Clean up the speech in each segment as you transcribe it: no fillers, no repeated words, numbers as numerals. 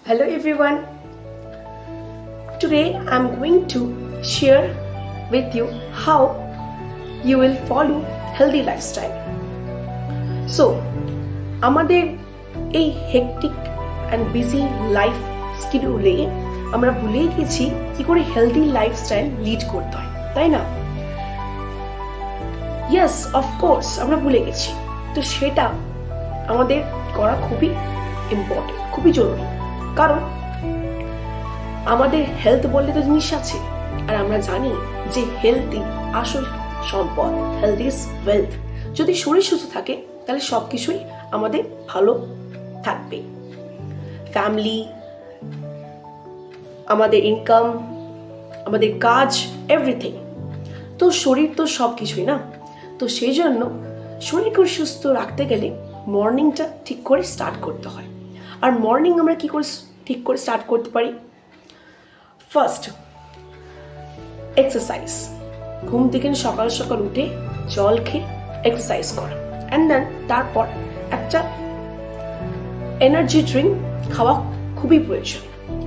Hello everyone. Today I'm going to share with you how you will follow healthy lifestyle. So, আমাদের এই hectic and busy life শিডিউলে আমরা ভুলেই গেছি কি করে হেলদি লাইফস্টাইল লিড করতে হয়, তাই না? ইয়েস, অফকোর্স আমরা ভুলে গেছি। তো সেটা আমাদের করা খুবই ইম্পর্টেন্ট, খুবই জরুরি। কারণ আমাদের হেলথ বললে তো জিনিস আছে, আর আমরা জানি যে হেলথই আসল সম্পদ, হেলথ ইজ ওয়েলথ। যদি শরীর সুস্থ থাকে তাহলে সবকিছুই আমাদের ভালো থাকবে। ফ্যামিলি, আমাদের ইনকাম, আমাদের কাজ, এভরিথিং। তো শরীর তো সবকিছুই না। তো সেই জন্য শরীরকে সুস্থ রাখতে গেলে মর্নিংটা ঠিক করে স্টার্ট করতে হয়। আর মর্নিং আমরা কি করে ঠিক করে স্টার্ট করতে পারি? First, exercise. ঘুম থেকে সকাল সকাল উঠে জল খেয়ে এক্সারসাইজ করা, অ্যান্ড দেন তারপর একটা এনার্জি ড্রিঙ্ক খাওয়া খুবই প্রয়োজন।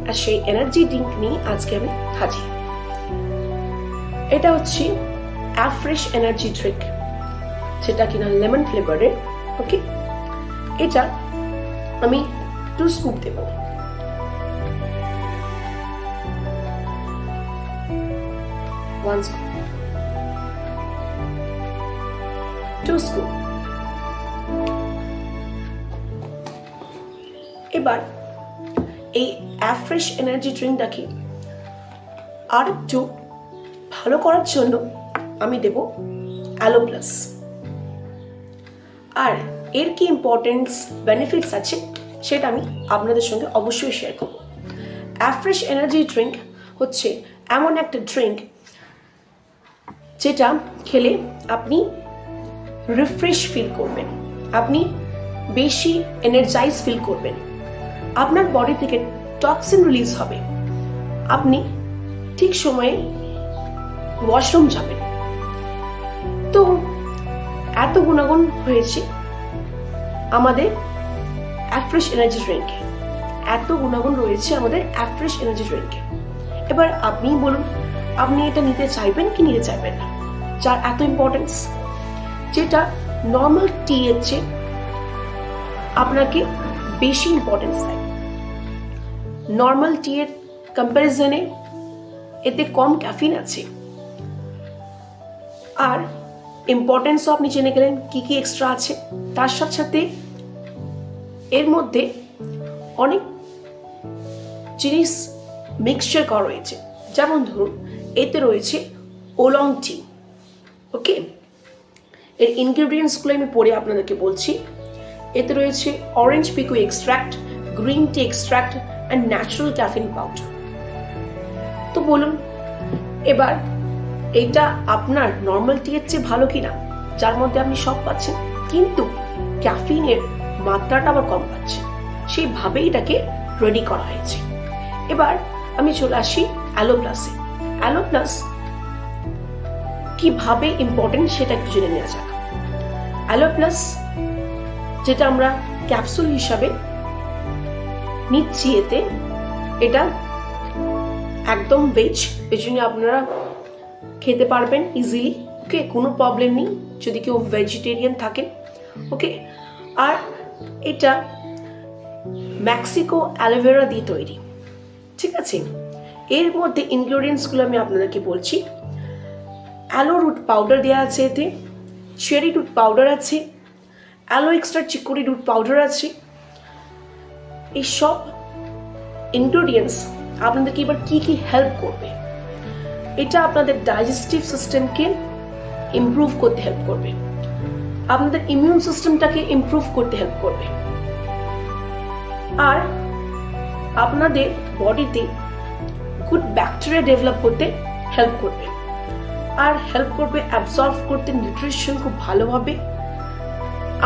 আর সেই এনার্জি ড্রিঙ্ক নিয়ে আজকে আমি হাজির। এটা হচ্ছে অ্যাফ্রেশ এনার্জি ড্রিঙ্ক, সেটা কিনা লেমন ফ্লেভারের। ওকে, এটা আমি 2 স্কুপ দেব। One scoop, 2 scoop. এবার এই অ্যাফ্রেশ এনার্জি ড্রিঙ্কটাকে আর একটু ভালো করার জন্য আমি দেব অ্যালো প্লাস। আর এর কি ইম্পর্টেন্স, বেনিফিটস আছে সেটা আমি আপনাদের সঙ্গে অবশ্যই শেয়ার করব। অ্যাফ্রেশ এনার্জি ড্রিঙ্ক হচ্ছে এমন একটা ড্রিঙ্ক যেটা খেলে আপনি রিফ্রেশ ফিল করবেন, আপনি বেশি এনার্জাইজ ফিল করবেন, আপনার বডি থেকে টক্সিন রিলিজ হবে, আপনি ঠিক সময়ে ওয়াশরুম যাবেন। তো এত গুণাগুণ হয়েছে আমাদের অ্যাফ্রেশ এনার্জি ড্রিঙ্কে, এত গুণাগুণ রয়েছে আমাদের অ্যাফ্রেশ এনার্জি ড্রিঙ্কে। এবার আপনি বলুন, আপনি এটা নিতে চাইবেন কি নিতে চাইবেন না? যার এত ইম্পর্টেন্স, যেটা নর্মাল টি এর চেয়ে আপনাকে বেশি ইম্পর্টেন্স দেয়। নর্মাল টি এর কম্প্যারিজনে এতে কম ক্যাফিন আছে। আর ইম্পর্টেন্সও আপনি জেনে গেলেন কি কি এক্সট্রা আছে। তার সাথে সাথে এর মধ্যে অনেক জিনিস মিক্সচার করা রয়েছে। যেমন ধরুন, এতে রয়েছে ওলং টি। ওকে, এর ইনগ্রেডিয়েন্টসগুলো আমি পড়ে আপনাদেরকে বলছি। এতে রয়েছে orange pekoe extract, green tea extract and natural caffeine powder. তো বলুন এবার এটা আপনার নর্মাল টি এর চেয়ে ভালো কিনা, যার মধ্যে আপনি সব পাচ্ছেন কিন্তু ক্যাফিনের মাত্রাটা আবার কম পাচ্ছেন। সেইভাবেই এটাকে রেডি করা হয়েছে। এবার আমি চলে আসি অ্যালো প্লাসে। অ্যালো প্লাস কিভাবে ইম্পর্টেন্ট সেটা একটু জেনে নেওয়া যাক। অ্যালো প্লাস যেটা আমরা ক্যাপসুল হিসাবে নিচ্ছি, এতে এটা একদম ভেজ, এই জন্য আপনারা খেতে পারবেন ইজিলি। ওকে, কোনো প্রবলেম নেই যদি কেউ ভেজিটেরিয়ান থাকেন। ওকে, আর এটা মেক্সিকো অ্যালোভেরা দিয়ে তৈরি, ঠিক আছে? এর মধ্যে ইনগ্রেডিয়েন্টসগুলো আমি আপনাদেরকে বলছি। অ্যালো রুট পাউডার দেওয়া আছে, এতে চেরি রুট পাউডার আছে, aloe extra chicory root powder আছে। এই সব ইনগ্রেডিয়েন্টস আপনাদেরকে এবার কি কি হেল্প করবে? এটা আপনাদের ডাইজেস্টিভ সিস্টেমকে ইমপ্রুভ করতে হেল্প করবে, আপনাদের ইমিউন সিস্টেমটাকে ইমপ্রুভ করতে হেল্প করবে, আর আপনাদের বডিতে গুড ব্যাকটেরিয়া ডেভেলপ করতে হেল্প করবে, আর হেল্প করবে অ্যাবজর্ব করতে নিউট্রিশন খুব ভালোভাবে,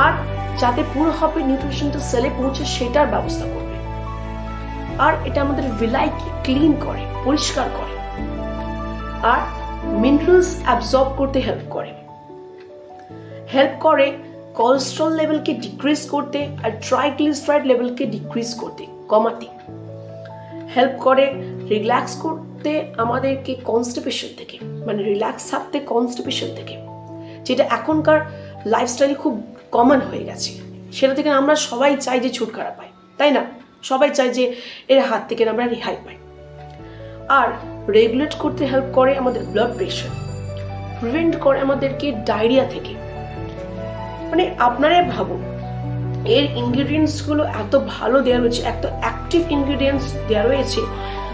আর যাতে পুরো হবে নিউট্রিশনটা সেলে পৌঁছে সেটার ব্যবস্থা করবে। আর এটা আমাদের ভিলাইকে ক্লিন করে, পরিষ্কার করে, আর মিনারেলস অ্যাবজর্ব করতে হেল্প করে কোলেস্ট্রল লেভেলকে ডিক্রিজ করতে, আর ট্রাইগ্লিসারাইড লেভেলকে ডিক্রিজ করতে, কমাতে। হেল্প করে রিল্যাক্স করতে আমাদেরকে কনস্টিপেশন থেকে, মানে রিল্যাক্স থাকতে কনস্টিপেশন থেকে, যেটা এখনকার লাইফস্টাইলে খুব কমন হয়ে গেছে। সেটা থেকে আমরা সবাই চাই যে ছুটকারা পাই, তাই না? সবাই চাই যে এর হাত থেকে আমরা রেহাই পাই। আর রেগুলেট করতে হেল্প করে আমাদের ব্লাড প্রেশার, প্রিভেন্ট করে আমাদেরকে ডায়রিয়া থেকে। মানে আপনারাই ভাবুন, এর ইনগ্রিডিয়েন্টসগুলো এত ভালো দেওয়া রয়েছে, এত অ্যাক্টিভ ইনগ্রিডিয়েন্টস দেওয়া রয়েছে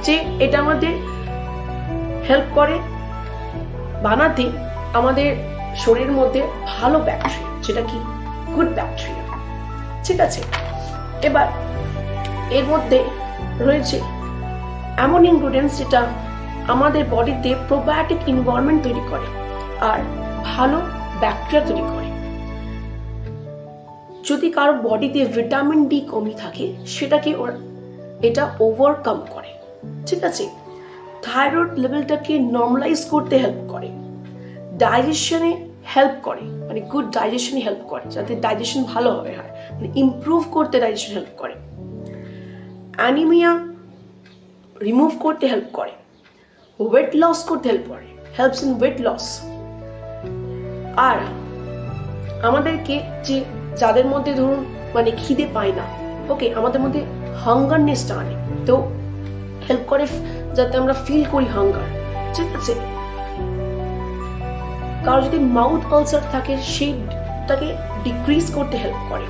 যে এটা আমাদের হেল্প করে বানাতে আমাদের শরীরের মধ্যে ভালো ব্যাকটেরিয়া, যেটা কি গুড ব্যাকটেরিয়া। ঠিক আছে, এবার এর মধ্যে রয়েছে এমন ইনগ্রিডিয়েন্টস যেটা আমাদের বডিতে প্রোবায়োটিক এনভায়রনমেন্ট তৈরি করে আর ভালো ব্যাকটেরিয়া তৈরি করে। যদি কারো বডিতে ভিটামিন ডি কমই থাকে সেটাকে এটা ওভারকাম করে। ঠিক আছে, থাইরয়েড লেভেলটাকে নর্মালাইজ করতে হেল্প করে, ডাইজেশনে হেল্প করে, মানে গুড ডাইজেশনে হেল্প করে, যাতে ডাইজেশন ভালোভাবে হয়, মানে ইমপ্রুভ করতে ডাইজেশন হেল্প করে, অ্যানিমিয়া রিমুভ করতে হেল্প করে, ওয়েট লস করতে হেল্প করে, হেল্পস ইন ওয়েট লস। আর আমাদেরকে যে যাদের মধ্যে ধরুন মানে খিদে পায় না, ওকে, আমাদের মধ্যে হাঙ্গারনেসটা আনে, তো হেল্প করে যাতে আমরা ফিল করি হাঙ্গার। ঠিক আছে, কারো যদি মাউথ আলসার থাকে সেইটাকে ডিক্রিজ করতে হেল্প করে,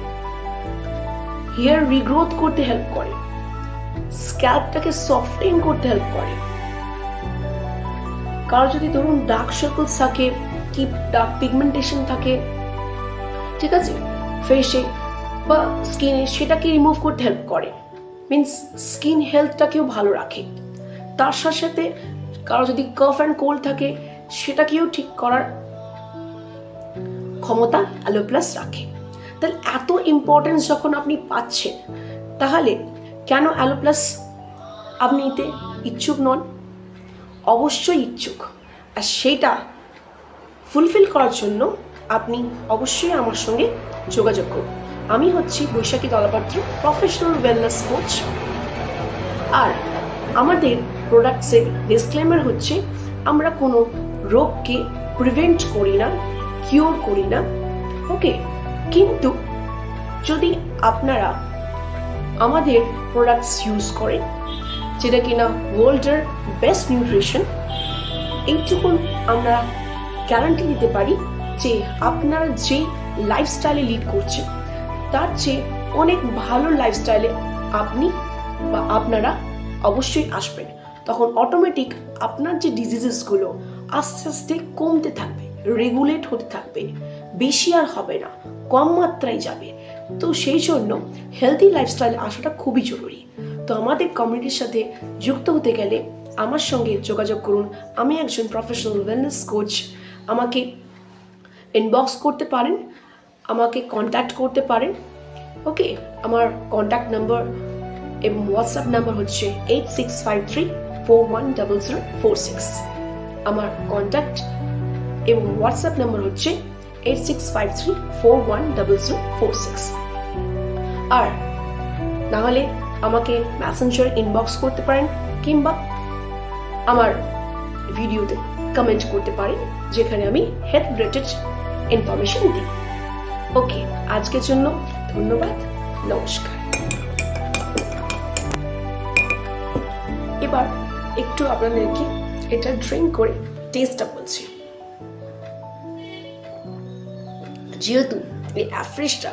হেয়ার রিগ্রোথ করতে হেল্প করে, স্ক্যাল্পটাকে সফটেন করতে হেল্প করে। কারো যদি ধরুন ডার্ক সার্কেলস থাকে কি ডার্ক পিগমেন্টেশন থাকে, ঠিক আছে, ফেসে বা স্কিনে, সেটাকে রিমুভ করতে হেল্প করে, মিনস স্কিন হেলথটাকেও ভালো রাখে। তার সাথে সাথে কারো যদি কাফ অ্যান্ড কোল্ড থাকে সেটাকেও ঠিক করার ক্ষমতা অ্যালো প্লাস রাখে। তাহলে এত ইম্পর্টেন্স যখন আপনি পাচ্ছেন, তাহলে কেন অ্যালো প্লাস আপনি নিতে ইচ্ছুক নন? অবশ্যই ইচ্ছুক, আর সেইটা ফুলফিল করার জন্য আপনি অবশ্যই আমার সঙ্গে যোগাযোগ করুন। আমি হচ্ছি বৈশাখী দলাপাত্র, প্রফেশনাল ওয়েলনেস কোচ। আর আমাদের প্রোডাক্টসের ডিসক্লেমার হচ্ছে আমরা কোনো রোগকে প্রিভেন্ট করি না, কিওর করি না, ওকে। কিন্তু যদি আপনারা আমাদের প্রোডাক্টস ইউজ করেন, যেটা কিনা ওয়ার্ল্ডের বেস্ট নিউট্রিশন, এইটুকুন আমরা গ্যারান্টি দিতে পারি যে আপনারা যে লাইফস্টাইলে লিড করছেন তার চেয়ে অনেক ভালো লাইফস্টাইলে আপনি বা আপনারা অবশ্যই আসবেন। তখন অটোমেটিক আপনার যে ডিজিজেসগুলো আস্তে আস্তে কমতে থাকবে, রেগুলেট হতে থাকবে, বেশি আর হবে না, কম মাত্রায় যাবে। তো সেই জন্য হেলদি লাইফস্টাইলে আসাটা খুবই জরুরি। তো আমাদের কমিউনিটির সাথে যুক্ত হতে গেলে আমার সঙ্গে যোগাযোগ করুন। আমি একজন প্রফেশনাল ওয়েলনেস কোচ। আমাকে ইনবক্স করতে পারেন, আমাকে কন্ট্যাক্ট করতে পারেন, ওকে। আমার কন্ট্যাক্ট নাম্বার এবং হোয়াটসঅ্যাপ নাম্বার হচ্ছে 8653410046। আমার কন্ট্যাক্ট এবং হোয়াটসঅ্যাপ নাম্বার হচ্ছে 8653410046। আর নাহলে আমাকে মেসেঞ্জারে ইনবক্স করতে পারেন, কিংবা আমার ভিডিওতে কমেন্ট করতে পারেন, যেখানে আমি হেলথ রিলেটেড ইনফরমেশন দিই। ওকে, আজকের জন্য ধন্যবাদ, নমস্কার। এবার একটু আপনাদেরকে এটা ড্রিঙ্ক করে টেস্টটা বলছি। যেহেতু এই অ্যাফ্রেশটা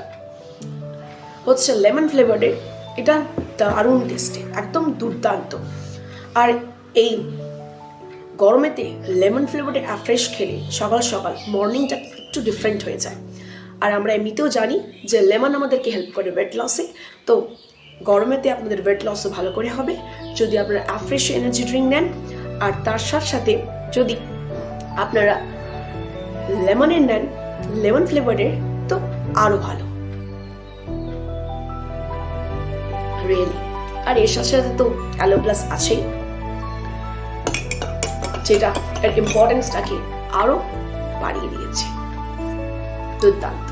হচ্ছে লেমন ফ্লেভারের, এটা দারুণ টেস্টি, একদম দুর্দান্ত। আর এই গরমেতে লেমন ফ্লেভারের অ্যাফ্রেশ খেলে সকাল সকাল মর্নিংটা একটু ডিফারেন্ট হয়ে যায়। আর আমরা এমনিতেও জানি যে লেমন আমাদেরকে হেল্প করে ওয়েট লসে, তো গরমেতে আপনাদের ওয়েট লসও ভালো করে হবে যদি আপনারা অ্যাফ্রেশ এনার্জি ড্রিঙ্ক নেন। আর তার সাথে সাথে যদি আপনারা লেমনের নেন, লেমন ফ্লেভারের, তো আরও ভালো রিয়েলি। আর এর সাথে সাথে তো অ্যালো প্লাস আছেই, যেটা এর ইম্পর্টেন্সটাকে আরো বাড়িয়ে দিয়েছে। দুর্দান্ত।